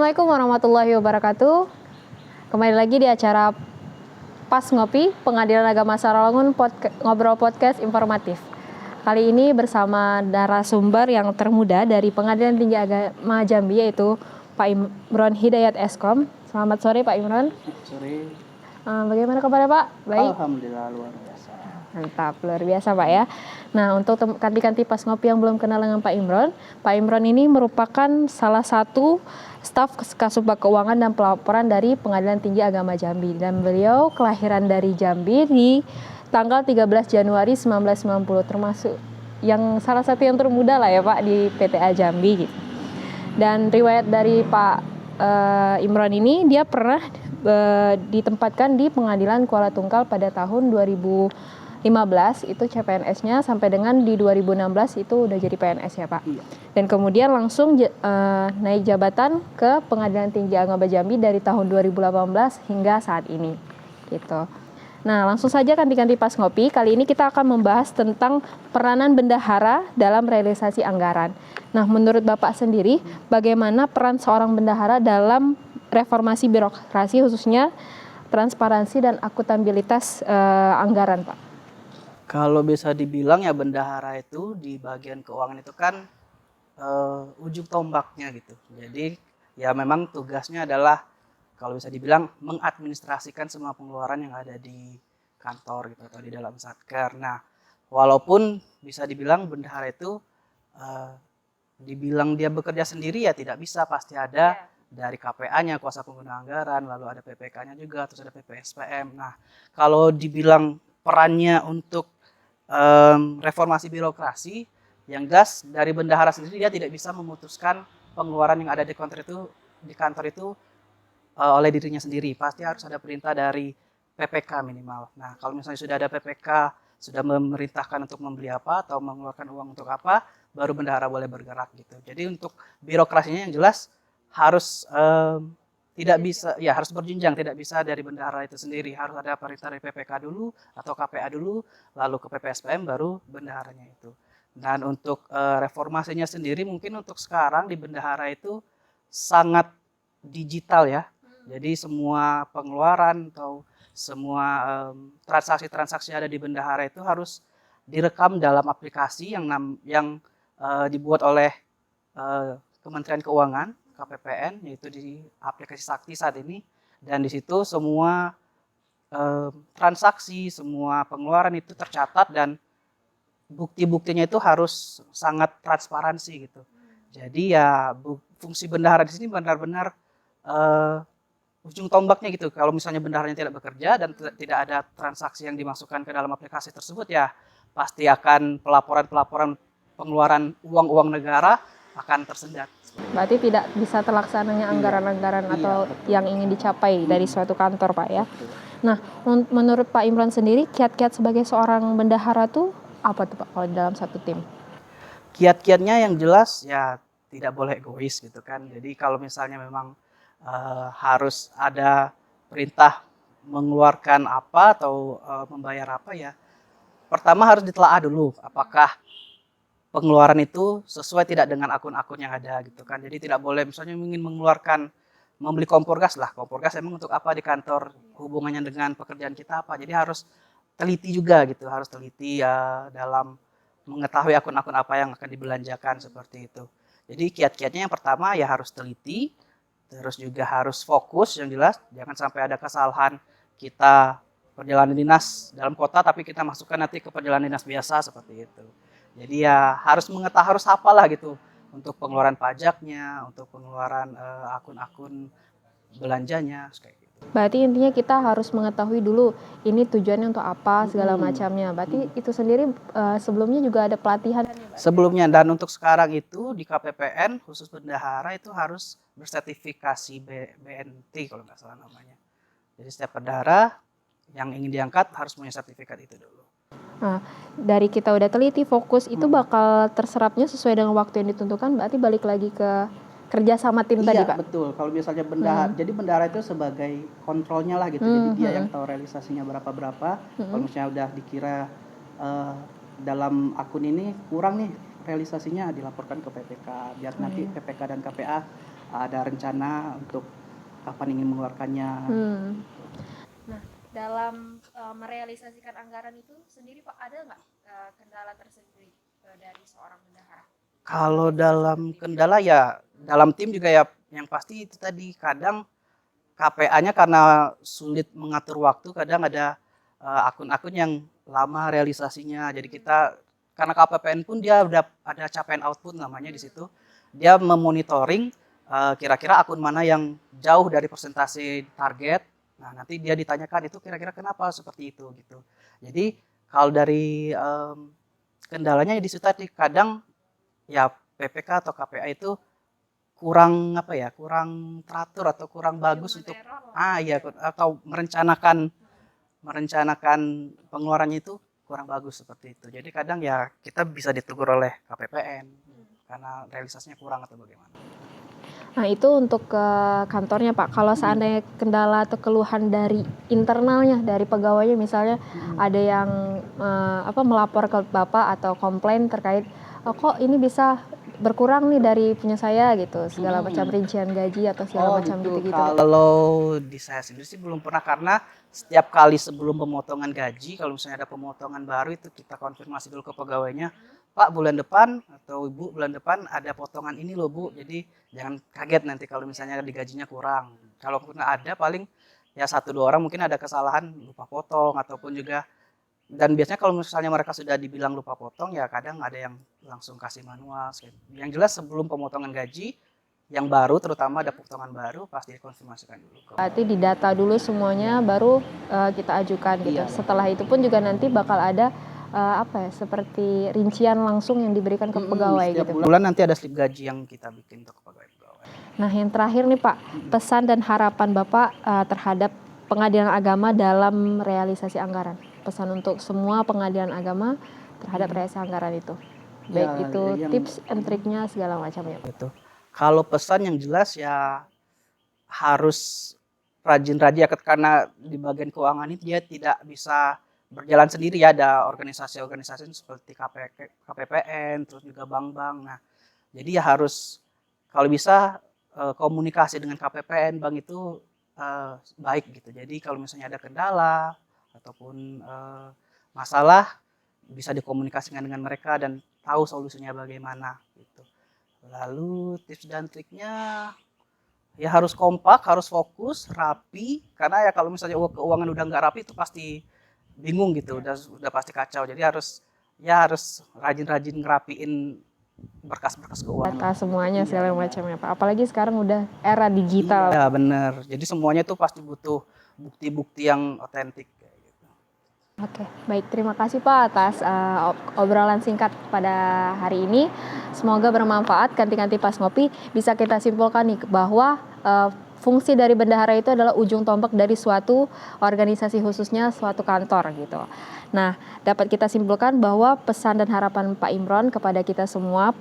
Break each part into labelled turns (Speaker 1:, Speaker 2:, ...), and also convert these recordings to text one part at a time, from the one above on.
Speaker 1: Assalamualaikum warahmatullahi wabarakatuh. Kembali lagi di acara Pas Ngopi, Pengadilan Agama Sarolangun Ngobrol Podcast Informatif. Kali ini bersama narasumber yang termuda dari Pengadilan Tinggi Agama Jambi, yaitu Pak Imron Hidayat Eskom. Selamat sore Pak Imron.
Speaker 2: Sore.
Speaker 1: Bagaimana kabarnya Pak? Baik?
Speaker 2: Alhamdulillah luar biasa.
Speaker 1: Mantap, luar biasa Pak ya. Nah, untuk kanti-kanti Pas Ngopi yang belum kenal dengan Pak Imron ini merupakan salah satu staf Kasubag Keuangan dan Pelaporan dari Pengadilan Tinggi Agama Jambi. Dan beliau kelahiran dari Jambi di tanggal 13 Januari 1990, termasuk yang salah satu yang termuda lah ya Pak di PTA Jambi gitu. Dan riwayat dari Pak Imron ini, dia pernah ditempatkan di Pengadilan Kuala Tungkal pada tahun 2015 itu CPNS-nya, sampai dengan di 2016 itu udah jadi PNS ya Pak. Iya. Dan kemudian langsung naik jabatan ke Pengadilan Tinggi Agama Jambi dari tahun 2018 hingga saat ini gitu. Nah, langsung saja kanti-kanti Pas Ngopi. Kali ini kita akan membahas tentang peranan bendahara dalam realisasi anggaran. Nah, menurut Bapak sendiri, bagaimana peran seorang bendahara dalam reformasi birokrasi, khususnya transparansi dan akuntabilitas anggaran, Pak?
Speaker 2: Kalau bisa dibilang ya, bendahara itu di bagian keuangan itu kan ujung tombaknya gitu. Jadi ya memang tugasnya adalah kalau bisa dibilang mengadministrasikan semua pengeluaran yang ada di kantor gitu atau di dalam satker. Nah, walaupun bisa dibilang bendahara itu dibilang dia bekerja sendiri ya tidak bisa, pasti ada dari KPA-nya, kuasa pengguna anggaran, lalu ada PPK-nya juga, terus ada PPSPM. Nah, kalau dibilang perannya untuk reformasi birokrasi, yang jelas dari bendahara sendiri dia tidak bisa memutuskan pengeluaran yang ada di kantor itu oleh dirinya sendiri. Pasti harus ada perintah dari PPK minimal. Nah, kalau misalnya sudah ada PPK, sudah memerintahkan untuk membeli apa atau mengeluarkan uang untuk apa, baru bendahara boleh bergerak gitu. Jadi untuk birokrasinya yang jelas harus tidak bisa, ya harus berjenjang, tidak bisa dari bendahara itu sendiri, harus ada perintah dari PPK dulu atau KPA dulu, lalu ke PPSPM baru bendaharanya itu. Dan untuk reformasinya sendiri mungkin untuk sekarang di bendahara itu sangat digital ya. Jadi semua pengeluaran atau semua transaksi-transaksi yang ada di bendahara itu harus direkam dalam aplikasi yang dibuat oleh Kementerian Keuangan, KPPN, yaitu di aplikasi Sakti saat ini. Dan di situ semua transaksi, semua pengeluaran itu tercatat dan bukti-buktinya itu harus sangat transparansi gitu. Jadi ya fungsi bendahara di sini benar-benar ujung tombaknya gitu. Kalau misalnya bendaharanya tidak bekerja dan tidak ada transaksi yang dimasukkan ke dalam aplikasi tersebut, ya pasti akan pelaporan pengeluaran uang negara akan tersendat.
Speaker 1: Berarti tidak bisa terlaksananya anggaran-anggaran atau yang ingin dicapai dari suatu kantor, Pak ya. Betul. Nah, menurut Pak Imron sendiri, kiat-kiat sebagai seorang bendahara tuh apa tuh Pak kalau dalam satu tim?
Speaker 2: Kiat-kiatnya yang jelas ya tidak boleh egois gitu kan. Jadi kalau misalnya memang harus ada perintah mengeluarkan apa atau membayar apa, ya pertama harus ditelaah dulu apakah pengeluaran itu sesuai tidak dengan akun-akun yang ada gitu kan. Jadi tidak boleh misalnya ingin membeli kompor gas lah. Kompor gas emang untuk apa di kantor, hubungannya dengan pekerjaan kita apa. Jadi harus teliti juga gitu, harus teliti ya dalam mengetahui akun-akun apa yang akan dibelanjakan seperti itu. Jadi kiat-kiatnya yang pertama ya harus teliti, terus juga harus fokus yang jelas, jangan sampai ada kesalahan kita perjalanan dinas dalam kota tapi kita masukkan nanti ke perjalanan dinas biasa seperti itu. Jadi ya harus harus hafalah gitu untuk pengeluaran pajaknya, untuk pengeluaran akun-akun belanjanya kayak gitu.
Speaker 1: Berarti intinya kita harus mengetahui dulu ini tujuannya untuk apa segala macamnya. Berarti itu sendiri sebelumnya juga ada pelatihan.
Speaker 2: Sebelumnya, dan untuk sekarang itu di KPPN khusus bendahara itu harus bersertifikasi BNT kalau nggak salah namanya. Jadi setiap bendahara yang ingin diangkat harus punya sertifikat itu dulu.
Speaker 1: Nah, dari kita udah teliti, fokus, itu bakal terserapnya sesuai dengan waktu yang ditentukan, berarti balik lagi ke kerja sama tim tadi, Pak?
Speaker 2: Iya, betul. Kalau misalnya bendahara, jadi bendahara itu sebagai kontrolnya lah gitu, jadi dia yang tahu realisasinya berapa-berapa. Kalau misalnya udah dikira dalam akun ini kurang nih realisasinya, dilaporkan ke PPK, biar nanti PPK dan KPA ada rencana untuk kapan ingin mengeluarkannya.
Speaker 1: Nah, dalam merealisasikan anggaran itu sendiri Pak, ada nggak kendala tersendiri dari seorang bendahara?
Speaker 2: Kalau dalam kendala ya dalam tim juga ya yang pasti itu tadi kadang KPA-nya karena sulit mengatur waktu, kadang ada akun-akun yang lama realisasinya. Jadi kita karena KPPN pun dia udah ada capaian output namanya di situ. Dia memonitoring kira-kira akun mana yang jauh dari persentase target. Nah, nanti dia ditanyakan itu kira-kira kenapa seperti itu gitu. Jadi kalau dari kendalanya di situ tadi kadang ya PPK atau KPA itu kurang apa ya, kurang teratur atau kurang bagus untuk ya atau merencanakan pengeluarannya itu kurang bagus seperti itu. Jadi kadang ya kita bisa ditegur oleh KPPN karena realisasinya kurang atau bagaimana.
Speaker 1: Nah, itu untuk ke kantornya Pak. Kalau seandainya kendala atau keluhan dari internalnya, dari pegawainya misalnya ada yang melapor ke Bapak atau komplain terkait kok ini bisa berkurang nih dari punya saya gitu, segala macam rincian gaji atau segala macam gitu-gitu.
Speaker 2: Kalau di saya sendiri sih belum pernah, karena setiap kali sebelum pemotongan gaji, kalau misalnya ada pemotongan baru itu kita konfirmasi dulu ke pegawainya, Pak bulan depan atau Ibu bulan depan ada potongan ini loh Bu, jadi jangan kaget nanti kalau misalnya di gajinya kurang. Kalau ada paling ya 1-2 orang mungkin ada kesalahan lupa potong ataupun juga, dan biasanya kalau misalnya mereka sudah dibilang lupa potong ya kadang ada yang langsung kasih manual. Yang jelas sebelum pemotongan gaji yang baru, terutama ada potongan baru pasti dikonfirmasikan dulu.
Speaker 1: Berarti didata dulu semuanya baru kita ajukan gitu. Setelah itu pun juga nanti bakal ada seperti rincian langsung yang diberikan ke pegawai
Speaker 2: setiap
Speaker 1: gitu.
Speaker 2: bulan nanti ada slip gaji yang kita bikin untuk pegawai-pegawai.
Speaker 1: Nah, yang terakhir nih Pak, pesan dan harapan Bapak terhadap pengadilan agama dalam realisasi anggaran. Pesan untuk semua pengadilan agama terhadap realisasi anggaran itu. Baik itu tips and triknya segala macamnya.
Speaker 2: Betul. Kalau pesan yang jelas ya harus rajin-rajin ya, karena di bagian keuangan ini dia tidak bisa berjalan sendiri ya, ada organisasi-organisasi seperti KPPN, terus juga bank-bank. Nah, jadi ya harus kalau bisa komunikasi dengan KPPN, bank itu baik gitu. Jadi kalau misalnya ada kendala ataupun masalah bisa dikomunikasikan dengan mereka dan tahu solusinya bagaimana gitu. Lalu tips dan triknya ya harus kompak, harus fokus, rapi, karena ya kalau misalnya keuangan udah nggak rapi itu pasti bingung gitu, udah pasti kacau. Jadi harus rajin-rajin ngerapiin berkas-berkas keuangan.
Speaker 1: Data semuanya segala macamnya Pak. Apalagi sekarang udah era digital.
Speaker 2: Ya benar. Jadi semuanya itu pasti butuh bukti-bukti yang otentik.
Speaker 1: Oke, baik. Terima kasih Pak atas obrolan singkat pada hari ini. Semoga bermanfaat. Ganti-ganti pas ngopi bisa kita simpulkan nih bahwa fungsi dari bendahara itu adalah ujung tombak dari suatu organisasi, khususnya suatu kantor gitu. Nah, dapat kita simpulkan bahwa pesan dan harapan Pak Imron kepada kita semua,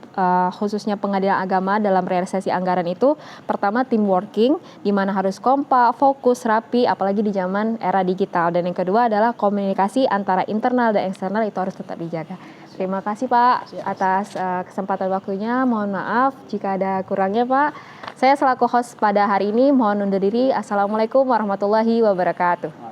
Speaker 1: khususnya pengadilan agama dalam realisasi anggaran itu, pertama team working, di mana harus kompak, fokus, rapi, apalagi di zaman era digital. Dan yang kedua adalah komunikasi antara internal dan eksternal itu harus tetap dijaga. Terima kasih Pak atas kesempatan waktunya. Mohon maaf jika ada kurangnya Pak. Saya selaku host pada hari ini mohon undur diri. Assalamualaikum warahmatullahi wabarakatuh.